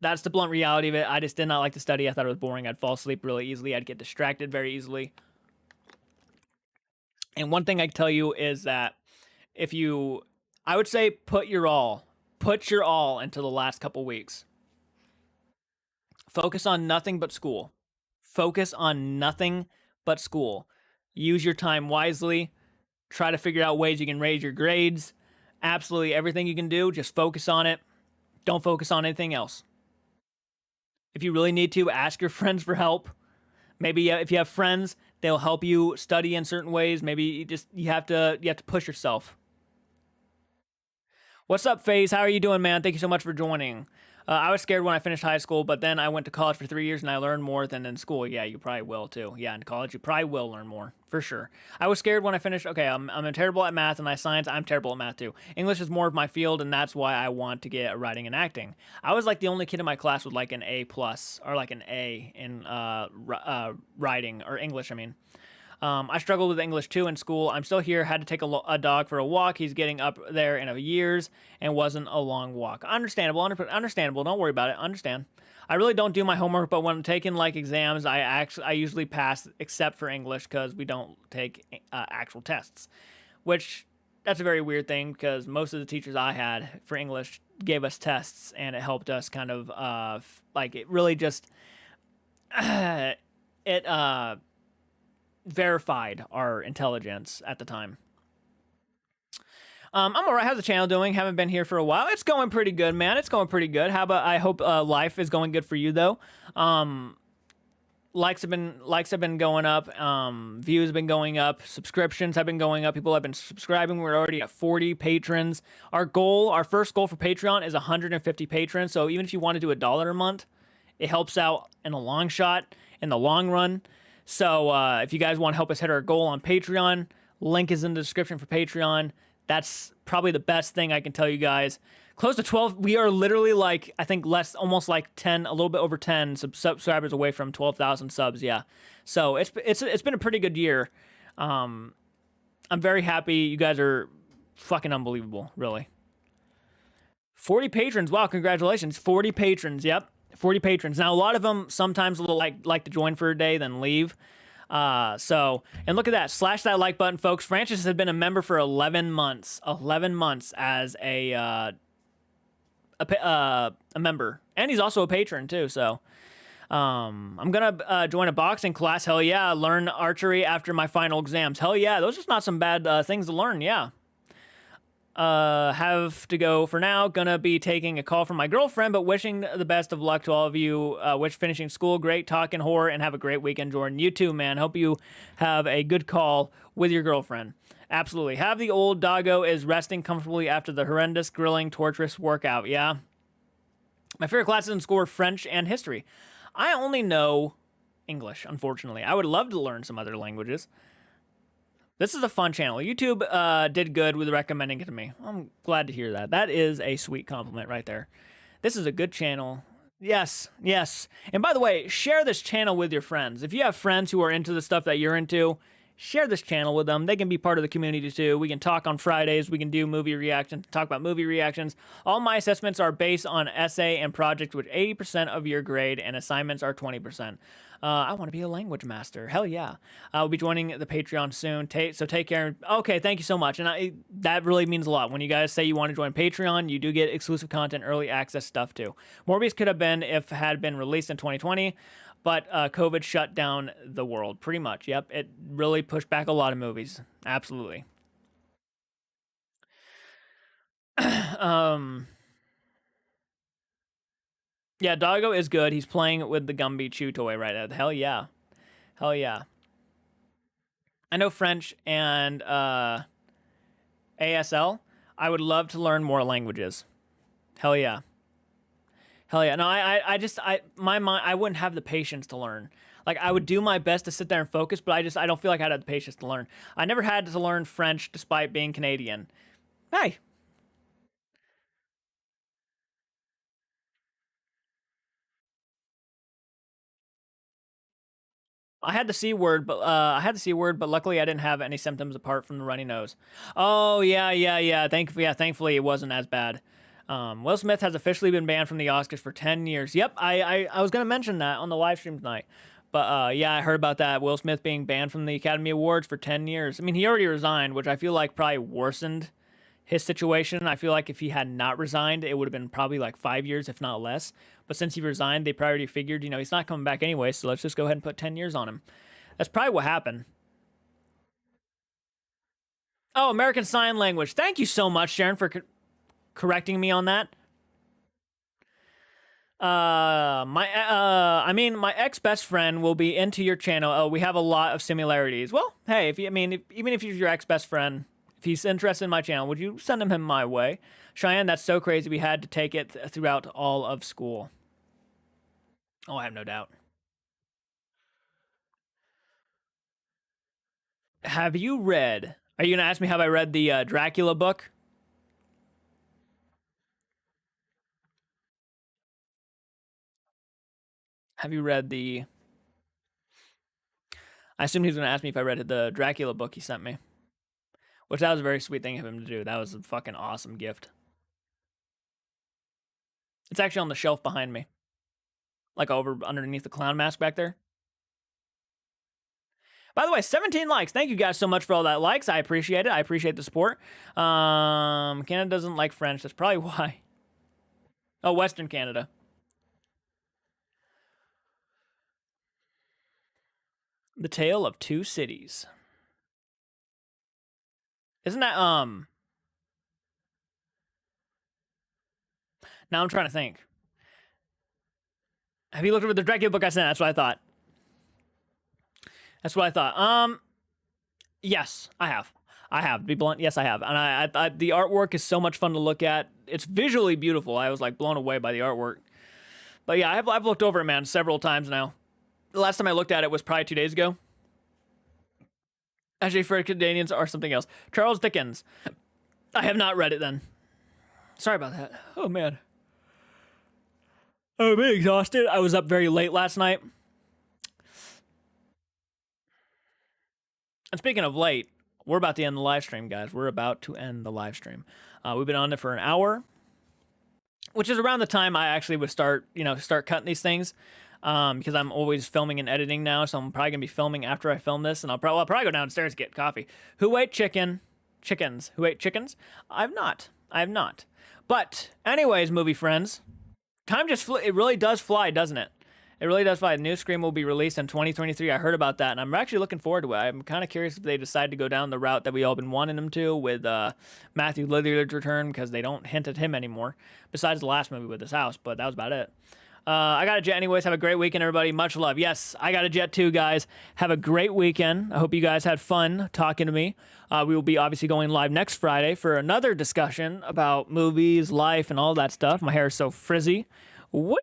That's the blunt reality of it. I just did not like to study. I thought it was boring. I'd fall asleep really easily. I'd get distracted very easily. And one thing I can tell you is that if you, I would say put your all into the last couple weeks. Focus on nothing but school. Focus on nothing but school. Use your time wisely. Try to figure out ways you can raise your grades. Absolutely everything you can do, just focus on it. Don't focus on anything else. If you really need to, ask your friends for help. Maybe if you have friends, they'll help you study in certain ways. Maybe you have to push yourself. What's up, FaZe? How are you doing, man? Thank you so much for joining. I was scared when I finished high school, but then I went to college for 3 years and I learned more than in school. Yeah, you probably will too. Yeah, in college you probably will learn more for sure. I was scared when I finished. Okay, I'm terrible at math and science. I'm terrible at math too. English is more of my field, and that's why I want to get writing and acting. I was like the only kid in my class with like an A plus or like an A in writing or English. I mean. I struggled with English too in school. I'm still here. Had to take a dog for a walk. He's getting up there in years, and wasn't a long walk. Understandable. Don't worry about it. Understand. I really don't do my homework, but when I'm taking like exams, I usually pass, except for English, because we don't take actual tests. Which that's a very weird thing, because most of the teachers I had for English gave us tests, and it helped us kind of like it really just it verified our intelligence at the time. I'm alright. How's the channel doing? Haven't been here for a while. It's going pretty good, man. It's going pretty good. How about, I hope life is going good for you though. Likes have been going up. Views have been going up. Subscriptions have been going up. People have been subscribing. We're already at 40 patrons. Our first goal for Patreon is 150 patrons. So even if you want to do $1 a month, it helps out in the long shot, in the long run. So if you guys want to help us hit our goal on Patreon, link is in the description for Patreon. That's probably the best thing I can tell you guys. Close to 12. We are literally like, I think almost like 10, a little bit over 10 subscribers away from 12,000 subs. Yeah. So it's been a pretty good year. I'm very happy. You guys are fucking unbelievable, really. 40 patrons. Wow, congratulations. 40 patrons. Yep. 40 patrons. Now, a lot of them sometimes will like to join for a day, then leave. And look at that. Slash that like button, folks. Francis has been a member for 11 months. 11 months as a member. And he's also a patron, too, so... I'm gonna join a boxing class. Hell yeah. Learn archery after my final exams. Hell yeah. Those are not some bad things to learn, yeah. Have to go for now. Gonna be taking a call from my girlfriend, but wishing the best of luck to all of you. Wish finishing school great, talking horror, and have a great weekend, Jordan. You too, man. Hope you have a good call with your girlfriend. Absolutely. Have the old doggo is resting comfortably after the horrendous, grilling, torturous workout. Yeah. My favorite classes in school were French and history. I only know English, unfortunately. I would love to learn some other languages. This is a fun channel. YouTube did good with recommending it to me. I'm glad to hear that. That is a sweet compliment right there. This is a good channel. Yes, yes. And by the way, share this channel with your friends. If you have friends who are into the stuff that you're into, share this channel with them. They can be part of the community too. We can talk on Fridays. We can do movie reactions, talk about movie reactions. All my assessments are based on essay and project, with 80% of your grade, and assignments are 20%. I want to be a language master. Hell yeah. I'll be joining the Patreon soon. So take care. Okay, thank you so much. And that really means a lot. When you guys say you want to join Patreon, you do get exclusive content, early access stuff too. Morbius could have been if had been released in 2020. But COVID shut down the world, pretty much. Yep, it really pushed back a lot of movies. Absolutely. Yeah, Doggo is good. He's playing with the Gumby Chew toy right now. Hell yeah. Hell yeah. I know French and ASL. I would love to learn more languages. Hell yeah. Hell yeah. No, my mind, I wouldn't have the patience to learn. Like, I would do my best to sit there and focus, but I don't feel like I'd have the patience to learn. I never had to learn French despite being Canadian. Hey. I had the C word, but luckily I didn't have any symptoms apart from the runny nose. Oh yeah. Thankfully it wasn't as bad. Will Smith has officially been banned from the Oscars for 10 years. Yep, I was gonna mention that on the live stream tonight. But yeah, I heard about that. Will Smith being banned from the Academy Awards for 10 years. I mean, he already resigned, which I feel like probably worsened his situation. I feel like if he had not resigned, it would have been probably like 5 years, if not less. But since he resigned, they probably already figured, he's not coming back anyway, so let's just go ahead and put 10 years on him. That's probably what happened. Oh, American Sign Language. Thank you so much, Sharon, for correcting me on that. My ex best friend will be into your channel. Oh, we have a lot of similarities. Well, hey, even if he's your ex best friend, if he's interested in my channel, would you send him my way? Cheyenne, that's so crazy. We had to take it throughout all of school. Oh, I have no doubt. Have you read? Are you gonna ask me have I read the Dracula book? Have you read the? I assumed he was gonna ask me if I read the Dracula book he sent me, which that was a very sweet thing of him to do. That was a fucking awesome gift. It's actually on the shelf behind me, like over underneath the clown mask back there. By the way, 17 likes. Thank you guys so much for all that likes. I appreciate it. I appreciate the support. Canada doesn't like French. That's probably why. Oh, Western Canada. The Tale of Two Cities. Isn't that Now I'm trying to think. Have you looked over the Dracula book I sent? That's what I thought. Yes, I have. To be blunt, yes, I have. And I the artwork is so much fun to look at. It's visually beautiful. I was like blown away by the artwork. But yeah, I've looked over it, man, several times now. The last time I looked at it was probably 2 days ago. Actually, for Canadians or something else. Charles Dickens. I have not read it then. Sorry about that. Oh man. I'm exhausted. I was up very late last night. And speaking of late, we're about to end the live stream, guys. We're about to end the live stream. We've been on it for an hour, which is around the time I actually would start cutting these things. Because I'm always filming and editing now, so I'm probably gonna be filming after I film this, and I'll probably go downstairs to get coffee. Who ate chickens? Who ate chickens? I have not. But anyways, movie friends, time it really does fly, doesn't it? It really does fly. A new Scream will be released in 2023. I heard about that, and I'm actually looking forward to it. I'm kind of curious if they decide to go down the route that we all been wanting them to with Matthew Lillard's return, because they don't hint at him anymore, besides the last movie with his house, but that was about it. I got a jet anyways. Have a great weekend, everybody. Much love. Yes, I got a jet too, guys. Have a great weekend. I hope you guys had fun talking to me. We will be obviously going live next Friday for another discussion about movies, life, and all that stuff. My hair is so frizzy. Woo!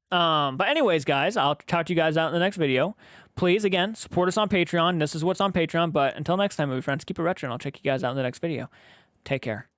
But anyways, guys, I'll talk to you guys out in the next video. Please, again, support us on Patreon. This is what's on Patreon. But until next time, movie friends, keep it retro, and I'll check you guys out in the next video. Take care.